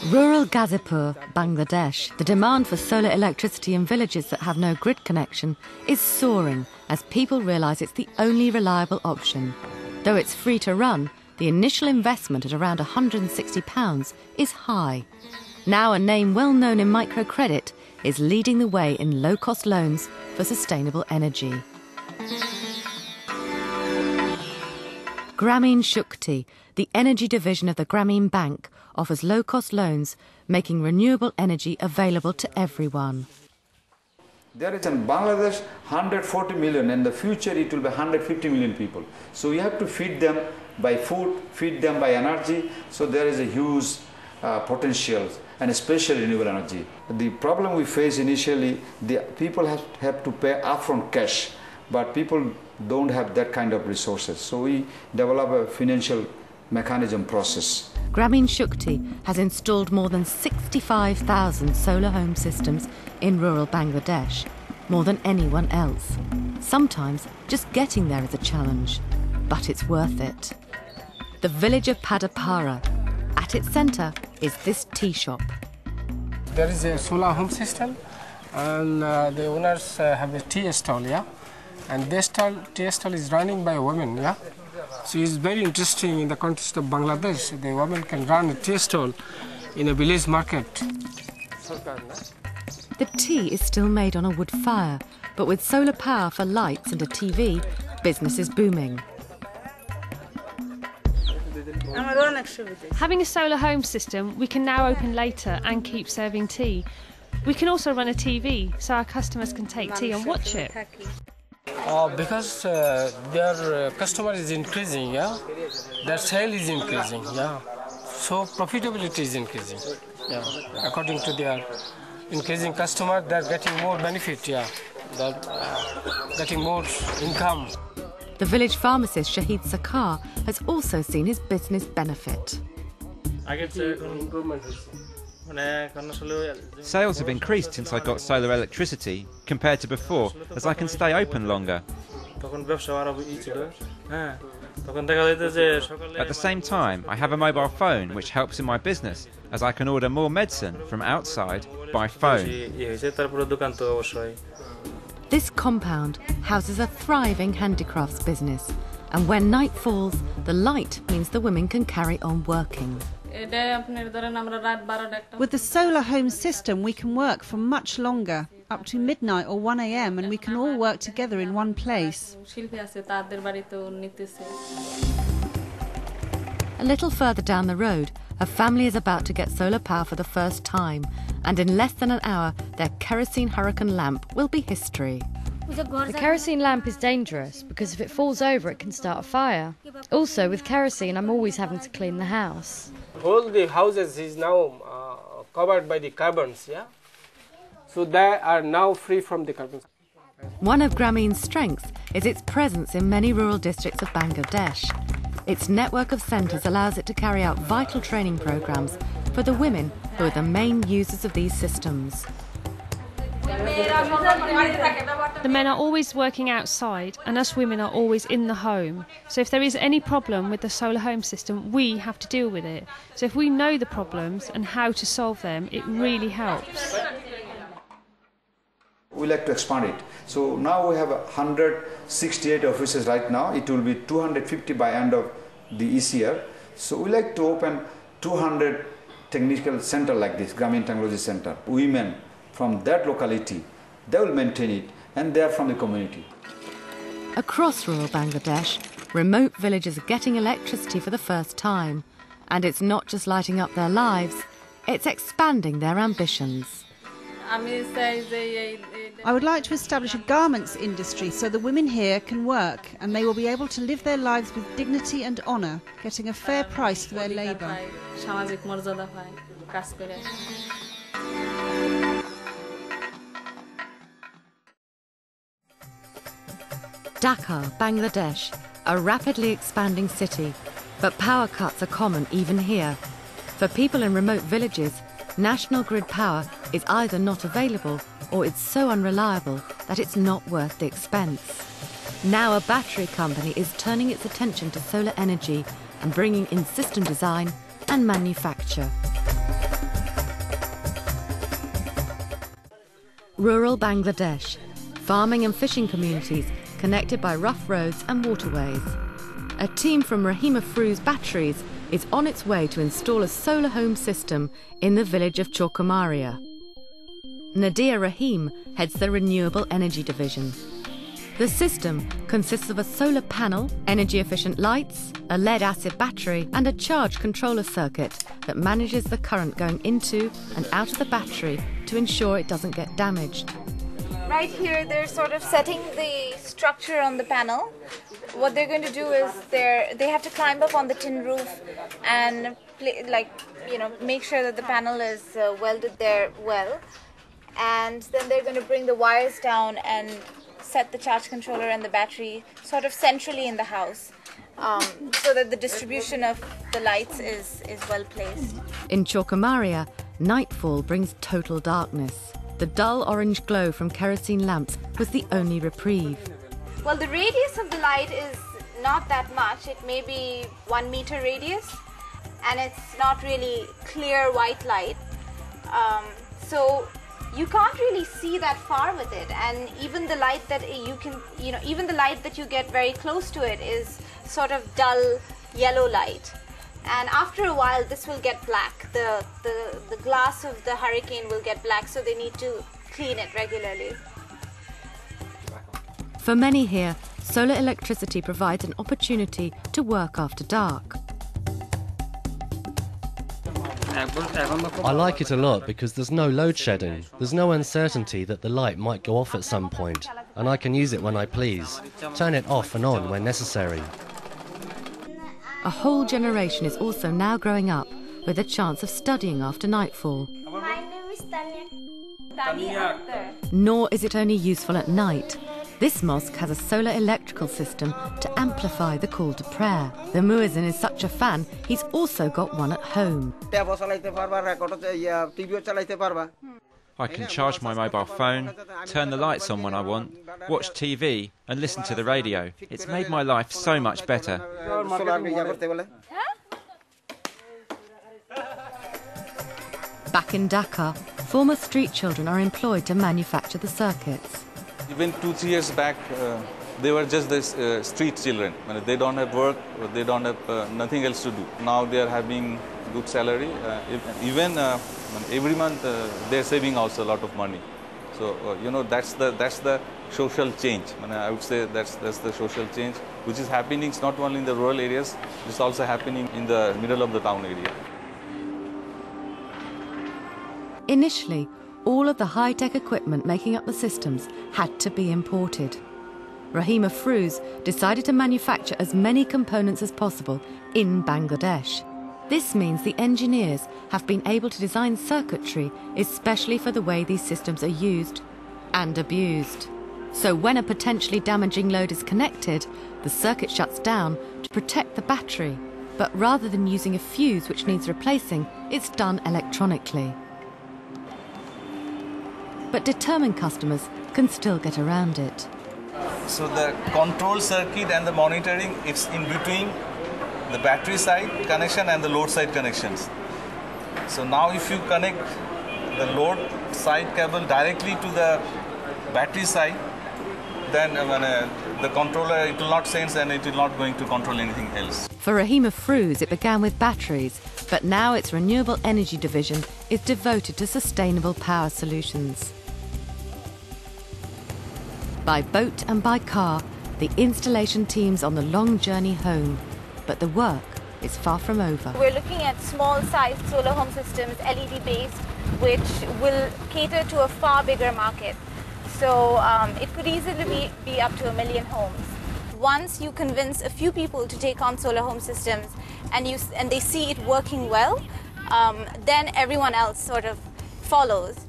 Rural Ghazipur, Bangladesh, the demand for solar electricity in villages that have no grid connection is soaring as people realise it's the only reliable option. Though it's free to run, the initial investment at around £160 is high. Now a name well known in microcredit is leading the way in low-cost loans for sustainable energy. Grameen Shakti, the energy division of the Grameen Bank, offers low-cost loans, making renewable energy available to everyone. There is in Bangladesh 140 million, in the future it will be 150 million people. So you have to feed them by food, feed them by energy, so there is a huge potential, and especially renewable energy. The problem we face initially, the people have to pay upfront cash, but people don't have that kind of resources. So we develop a financial mechanism process. Grameen Shakti has installed more than 65,000 solar home systems in rural Bangladesh, more than anyone else. Sometimes just getting there is a challenge, but it's worth it. The village of Padapara. At its centre is this tea shop. There is a solar home system, and the owners have a tea stall, yeah? And this tea stall is running by women, yeah? So it's very interesting in the context of Bangladesh. The woman can run a tea stall in a village market. The tea is still made on a wood fire, but with solar power for lights and a TV, business is booming. Having a solar home system, we can now open later and keep serving tea. We can also run a TV so our customers can take tea and watch it. Because their customer is increasing, yeah? Their sale is increasing, yeah? So profitability is increasing, yeah? According to their increasing customer, they're getting more benefit, yeah? They're getting more income. The village pharmacist Shahid Sakar has also seen his business benefit. Sales have increased since I got solar electricity compared to before, as I can stay open longer. At the same time, I have a mobile phone which helps in my business, as I can order more medicine from outside by phone. This compound houses a thriving handicrafts business, and when night falls, the light means the women can carry on working. With the solar home system, we can work for much longer, up to midnight or 1 a.m, and we can all work together in one place. A little further down the road, a family is about to get solar power for the first time, and in less than an hour, their kerosene hurricane lamp will be history. The kerosene lamp is dangerous because if it falls over, it can start a fire. Also, with kerosene, I'm always having to clean the house. All the houses is now covered by the carbons, yeah? So they are now free from the carbons. One of Grameen's strengths is its presence in many rural districts of Bangladesh. Its network of centres allows it to carry out vital training programmes for the women who are the main users of these systems. The men are always working outside and us women are always in the home. So if there is any problem with the solar home system, we have to deal with it. So if we know the problems and how to solve them, it really helps. We like to expand it. So now we have 168 offices right now. It will be 250 by end of this year. So we like to open 200 technical center like this, Grameen Technology Center. Women from that locality, they will maintain it, and they are from the community. Across rural Bangladesh, remote villages are getting electricity for the first time. And it's not just lighting up their lives, it's expanding their ambitions. I would like to establish a garments industry so the women here can work and they will be able to live their lives with dignity and honour, getting a fair price for their labour. Dhaka, Bangladesh, a rapidly expanding city, but power cuts are common even here. For people in remote villages, national grid power is either not available or it's so unreliable that it's not worth the expense. Now a battery company is turning its attention to solar energy and bringing in system design and manufacture. Rural Bangladesh, farming and fishing communities connected by rough roads and waterways. A team from Rahima Fru's Batteries is on its way to install a solar home system in the village of Chorkamaria. Nadia Rahim heads the Renewable Energy Division. The system consists of a solar panel, energy-efficient lights, a lead-acid battery and a charge controller circuit that manages the current going into and out of the battery to ensure it doesn't get damaged. Right here, they're sort of setting the structure on the panel. What they're going to do is they have to climb up on the tin roof and make sure that the panel is welded there well. And then they're going to bring the wires down and set the charge controller and the battery sort of centrally in the house, so that the distribution of the lights is well placed. In Chorkamaria, nightfall brings total darkness. The dull orange glow from kerosene lamps was the only reprieve. Well, the radius of the light is not that much. It may be 1 meter radius, and it's not really clear white light. So you can't really see that far with it, and even the light that even the light that you get very close to it is sort of dull yellow light. And after a while, this will get black. The glass of the Hurricane will get black, so they need to clean it regularly. For many here, solar electricity provides an opportunity to work after dark. I like it a lot because there's no load shedding. There's no uncertainty that the light might go off at some point, and I can use it when I please, turn it off and on when necessary. A whole generation is also now growing up with a chance of studying after nightfall. My name is Tanya. Nor is it only useful at night. This mosque has a solar electrical system to amplify the call to prayer. The muezzin is such a fan, he's also got one at home. I can charge my mobile phone, turn the lights on when I want, watch TV and listen to the radio. It's made my life so much better. Back in Dhaka, former street children are employed to manufacture the circuits. Even 2-3 years back, they were just the street children. They don't have work, they don't have nothing else to do. Now they are having good salary. Even every month they're saving also a lot of money. So that's the social change. I would say that's the social change which is happening not only in the rural areas, it's also happening in the middle of the town area. Initially, all of the high-tech equipment making up the systems had to be imported. Rahima Fru's decided to manufacture as many components as possible in Bangladesh. This means the engineers have been able to design circuitry especially for the way these systems are used and abused. So when a potentially damaging load is connected, the circuit shuts down to protect the battery. But rather than using a fuse which needs replacing, it's done electronically. But determined customers can still get around it. So the control circuit and the monitoring, it's in between the battery side connection and the load side connections. So now if you connect the load side cable directly to the battery side, then the controller, it will not sense and it will not going to control anything else. For Rahima Fru's, it began with batteries, but now its renewable energy division is devoted to sustainable power solutions. By boat and by car, the installation team's on the long journey home, but the work is far from over. We're looking at small-sized solar home systems, LED-based, which will cater to a far bigger market. So it could easily be up to 1 million homes. Once you convince a few people to take on solar home systems and they see it working well, then everyone else sort of follows.